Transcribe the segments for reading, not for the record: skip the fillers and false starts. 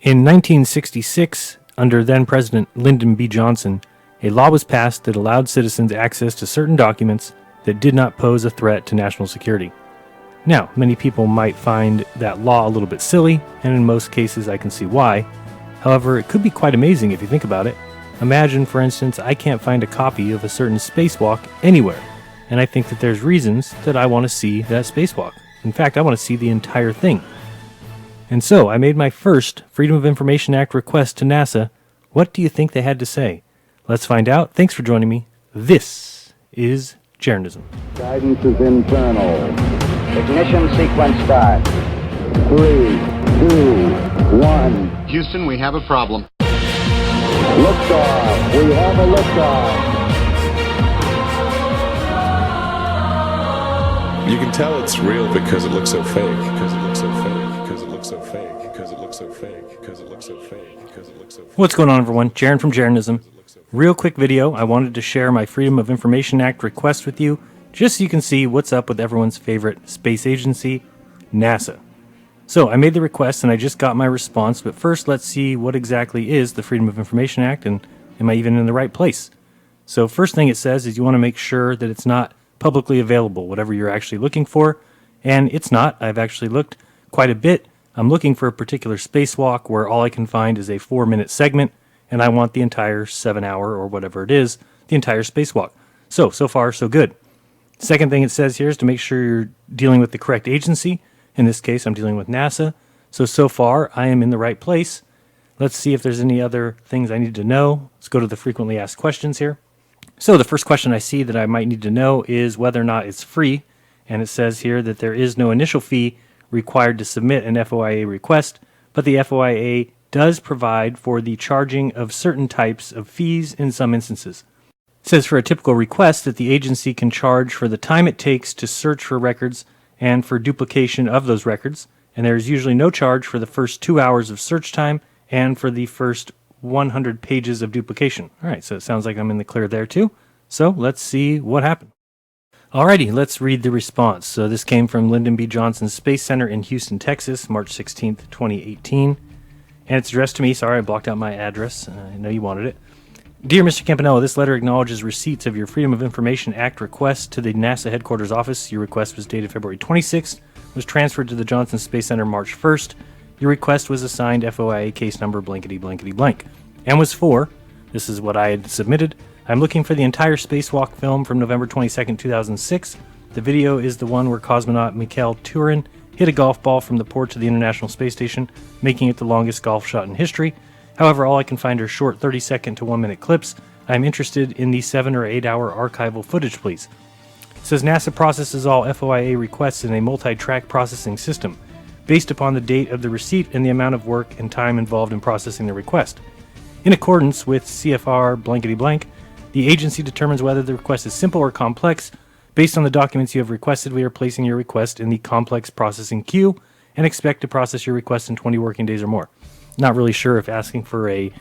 In 1966, under then-President Lyndon B. Johnson, a law was passed that allowed citizens access to certain documents that did not pose a threat to national security. Now, many people might find that law a little bit silly, and in most cases I can see why. However, it could be quite amazing if you think about it. Imagine, for instance, I can't find a copy of a certain spacewalk anywhere, and I think that there's reasons that I want to see that spacewalk. In fact, I want to see the entire thing. And so, I made my first Freedom of Information Act request to NASA. What do you think they had to say? Let's find out. Thanks for joining me. This is Jeranism. Guidance is internal. Ignition sequence start. 3, 2, 1. Houston, we have a problem. Liftoff. We have a liftoff. You can tell it's real because it looks so fake. Because it looks so fake. Because it looks so fake. Because it looks so fake. Because it looks so fake. Because it looks so fake. What's going on, everyone? Jaren from Jeranism. Real quick video. I wanted to share my Freedom of Information Act request with you, just so you can see what's up with everyone's favorite space agency, NASA. So I made the request and I just got my response, but first let's see what exactly is the Freedom of Information Act and am I even in the right place? So first thing it says is you want to make sure that it's not publicly available, whatever you're actually looking for, and it's not. I've actually looked quite a bit. I'm looking for a particular spacewalk where all I can find is a 4-minute segment, and I want the entire 7-hour or whatever it is, the entire spacewalk. So far, so good. Second thing it says here is to make sure you're dealing with the correct agency. In this case, I'm dealing with NASA. So far, I am in the right place. Let's see if there's any other things I need to know. Let's go to the frequently asked questions here. So the first question I see that I might need to know is whether or not it's free. And it says here that there is no initial fee required to submit an FOIA request, but the FOIA does provide for the charging of certain types of fees in some instances. It says for a typical request that the agency can charge for the time it takes to search for records and for duplication of those records, and there is usually no charge for the first 2 hours of search time and for the first 100 pages of duplication. Alright, so it sounds like I'm in the clear there too. So let's see what happened. Alrighty, let's read the response. So this came from Lyndon B. Johnson Space Center in Houston, Texas, March 16th, 2018. And it's addressed to me. Sorry, I blocked out my address. I know you wanted it. Dear Mr. Campanella, this letter acknowledges receipts of your Freedom of Information Act request to the NASA headquarters office. Your request was dated February 26th, was transferred to the Johnson Space Center March 1st. Your request was assigned FOIA case number blankety blankety blank, and was for, this is what I had submitted, I'm looking for the entire spacewalk film from November 22nd, 2006. The video is the one where cosmonaut Mikhail Turin hit a golf ball from the port to the International Space Station, making it the longest golf shot in history. However, all I can find are short 30-second to 1-minute clips. I'm interested in the 7 or 8 hour archival footage, please. It says NASA processes all FOIA requests in a multi-track processing system, based upon the date of the receipt and the amount of work and time involved in processing the request. In accordance with CFR blankety blank, the agency determines whether the request is simple or complex. Based on the documents you have requested, we are placing your request in the complex processing queue and expect to process your request in 20 working days or more. Not really sure if asking for a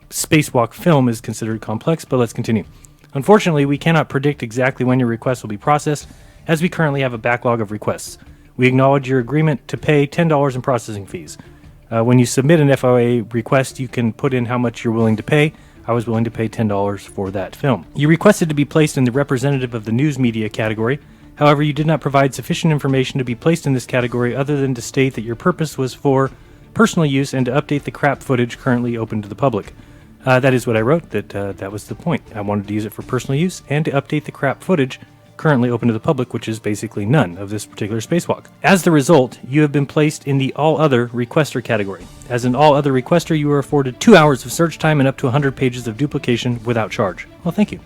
spacewalk film is considered complex, but let's continue. Unfortunately, we cannot predict exactly when your request will be processed, as we currently have a backlog of requests. We acknowledge your agreement to pay $10 in processing fees. When you submit an FOIA request, you can put in how much you're willing to pay. I was willing to pay $10 for that film. You requested to be placed in the representative of the news media category. However, you did not provide sufficient information to be placed in this category other than to state that your purpose was for personal use and to update the crap footage currently open to the public. That is what I wrote, that was the point. I wanted to use it for personal use and to update the crap footage currently open to the public, which is basically none of this particular spacewalk. As the result, you have been placed in the All Other Requester category. As an All Other Requester, you are afforded 2 hours of search time and up to 100 pages of duplication without charge. Well, thank you.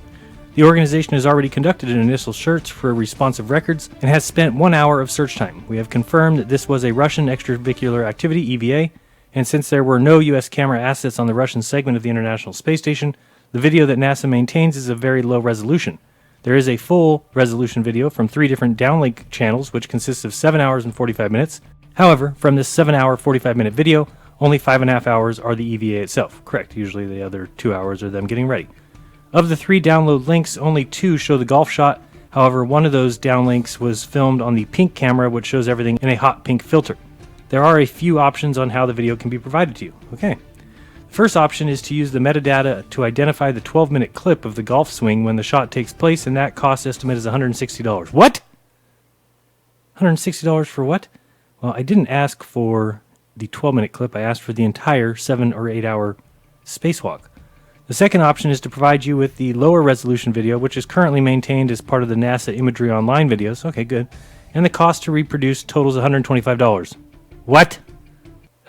The organization has already conducted an initial search for responsive records and has spent 1 hour of search time. We have confirmed that this was a Russian extravehicular activity, EVA, and since there were no U.S. camera assets on the Russian segment of the International Space Station, the video that NASA maintains is of very low resolution. There is a full resolution video from 3 different downlink channels, which consists of 7 hours and 45 minutes. However, from this 7-hour, 45-minute video, only 5.5 hours are the EVA itself. Correct, usually the other 2 hours are them getting ready. Of the 3 download links, only 2 show the golf shot. However, one of those downlinks was filmed on the pink camera, which shows everything in a hot pink filter. There are a few options on how the video can be provided to you. Okay. The first option is to use the metadata to identify the 12-minute clip of the golf swing when the shot takes place, and that cost estimate is $160. What? $160 for what? Well, I didn't ask for the 12-minute clip. I asked for the entire 7 or 8 hour spacewalk. The second option is to provide you with the lower resolution video, which is currently maintained as part of the NASA Imagery Online videos. Okay, good. And the cost to reproduce totals $125. What?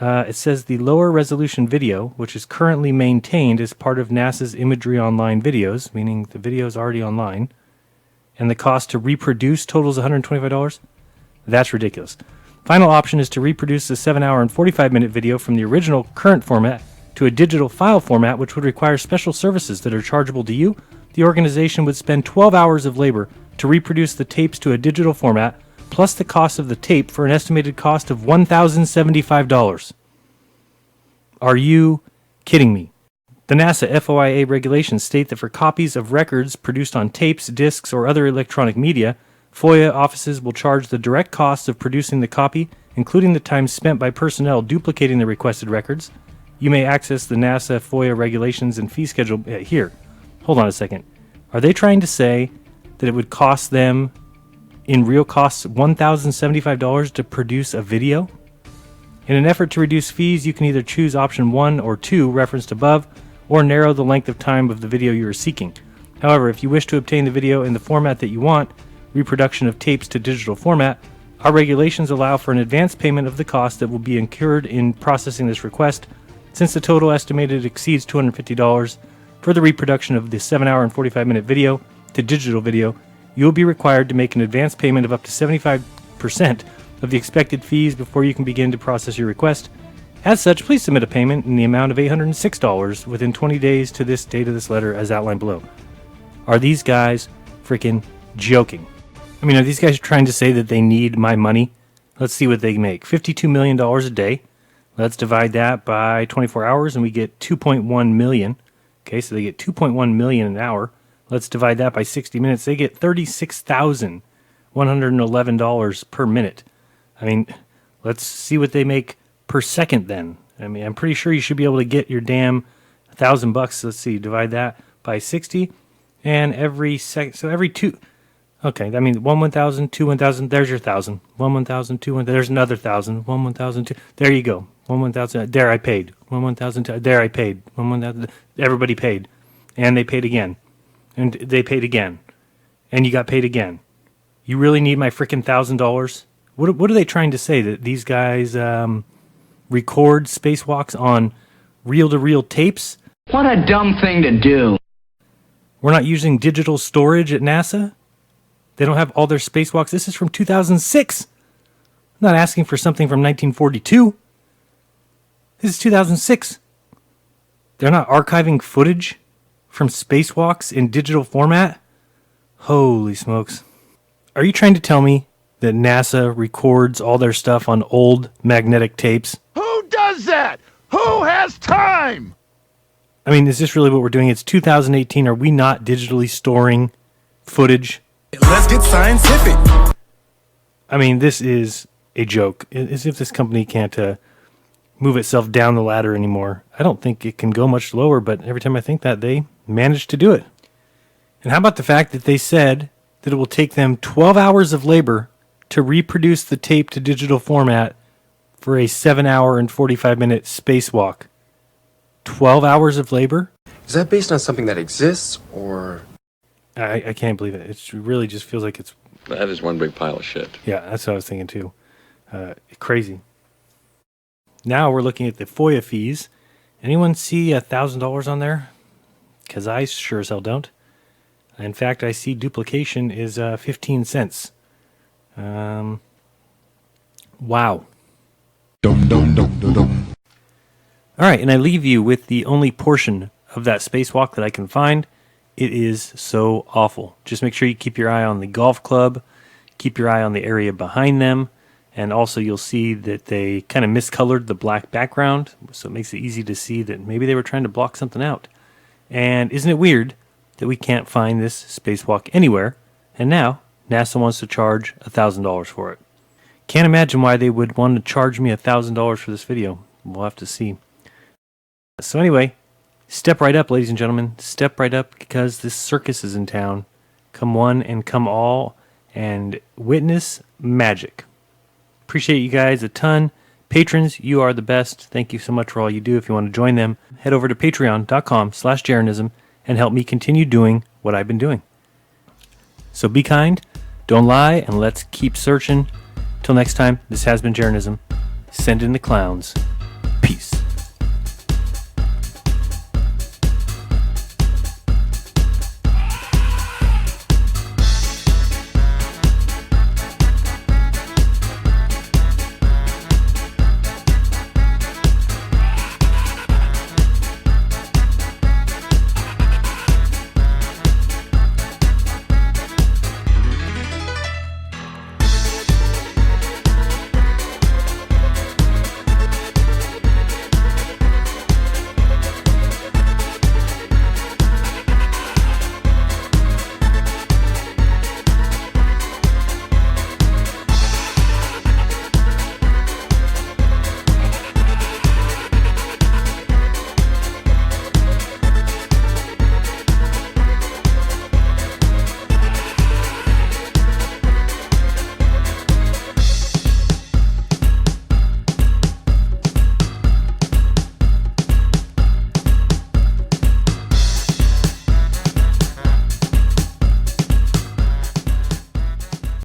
It says the lower resolution video, which is currently maintained as part of NASA's Imagery Online videos, meaning the video is already online, and the cost to reproduce totals $125? That's ridiculous. Final option is to reproduce the 7 hour and 45-minute video from the original current format to a digital file format, which would require special services that are chargeable to you. The organization would spend 12 hours of labor to reproduce the tapes to a digital format, plus the cost of the tape for an estimated cost of $1,075. Are you kidding me? The NASA FOIA regulations state that for copies of records produced on tapes, discs, or other electronic media, FOIA offices will charge the direct cost of producing the copy, including the time spent by personnel duplicating the requested records. You may access the NASA FOIA regulations and fee schedule here. Hold on a second. Are they trying to say that it would cost them, in real costs, $1,075 to produce a video? In an effort to reduce fees, you can either choose option 1 or 2 referenced above, or narrow the length of time of the video you are seeking. However, if you wish to obtain the video in the format that you want, reproduction of tapes to digital format, our regulations allow for an advance payment of the cost that will be incurred in processing this request. Since the total estimated exceeds $250 for the reproduction of the 7 hour and 45-minute video to digital video, you will be required to make an advance payment of up to 75% of the expected fees before you can begin to process your request. As such, please submit a payment in the amount of $806 within 20 days to this date of this letter as outlined below. Are these guys freaking joking? I mean, are these guys trying to say that they need my money? Let's see what they make. $52 million a day. Let's divide that by 24 hours and we get 2.1 million. Okay, so they get 2.1 million an hour. Let's divide that by 60 minutes. They get $36,111 per minute. I mean, let's see what they make per second then. I mean, I'm pretty sure you should be able to get your damn $1,000. Let's see, divide that by 60. And every second, so every two. Okay, that means 1,000, 2, 1,000. There's your 1,000. 1,000, 2, 1,000. There's another 1,000. 1,000, 2. There you go. 1,000. There I paid. 1,000. There I paid. 1,000. Everybody paid, and they paid again, and they paid again, and you got paid again. You really need my freaking $1,000? What are they trying to say? That these guys record spacewalks on reel-to-reel tapes? What a dumb thing to do. We're not using digital storage at NASA? They don't have all their spacewalks. This is from 2006. I'm not asking for something from 1942. This is 2006. They're not archiving footage from spacewalks in digital format? Holy smokes. Are you trying to tell me that NASA records all their stuff on old magnetic tapes? Who does that? Who has time? I mean, is this really what we're doing? It's 2018. Are we not digitally storing footage? Let's get scientific. I mean, this is a joke. As if this company can't move itself down the ladder anymore. I don't think it can go much lower, but every time I think that, they manage to do it. And how about the fact that they said that it will take them 12 hours of labor to reproduce the tape to digital format for a 7 hour and 45-minute spacewalk? 12 hours of labor? Is that based on something that exists, or...? I can't believe it. It really just feels like it's... That is one big pile of shit. Yeah, that's what I was thinking too. Crazy. Now we're looking at the FOIA fees. Anyone see $1,000 on there? Because I sure as hell don't. In fact, I see duplication is 15 cents. Wow. All right, and I leave you with the only portion of that spacewalk that I can find. It is so awful. Just make sure you keep your eye on the golf club, keep your eye on the area behind them, and also you'll see that they kind of miscolored the black background, so it makes it easy to see that maybe they were trying to block something out. And isn't it weird that we can't find this spacewalk anywhere, and now NASA wants to charge $1,000 for it? Can't imagine why they would want to charge me $1,000 for this video. We'll have to see. So anyway, step right up, ladies and gentlemen. Step right up, because this circus is in town. Come one and come all and witness magic. Appreciate you guys a ton. Patrons, you are the best. Thank you so much for all you do. If you want to join them, head over to patreon.com/Jaronism and help me continue doing what I've been doing. So be kind, don't lie, and let's keep searching. Till next time, this has been Jaronism. Send in the clowns.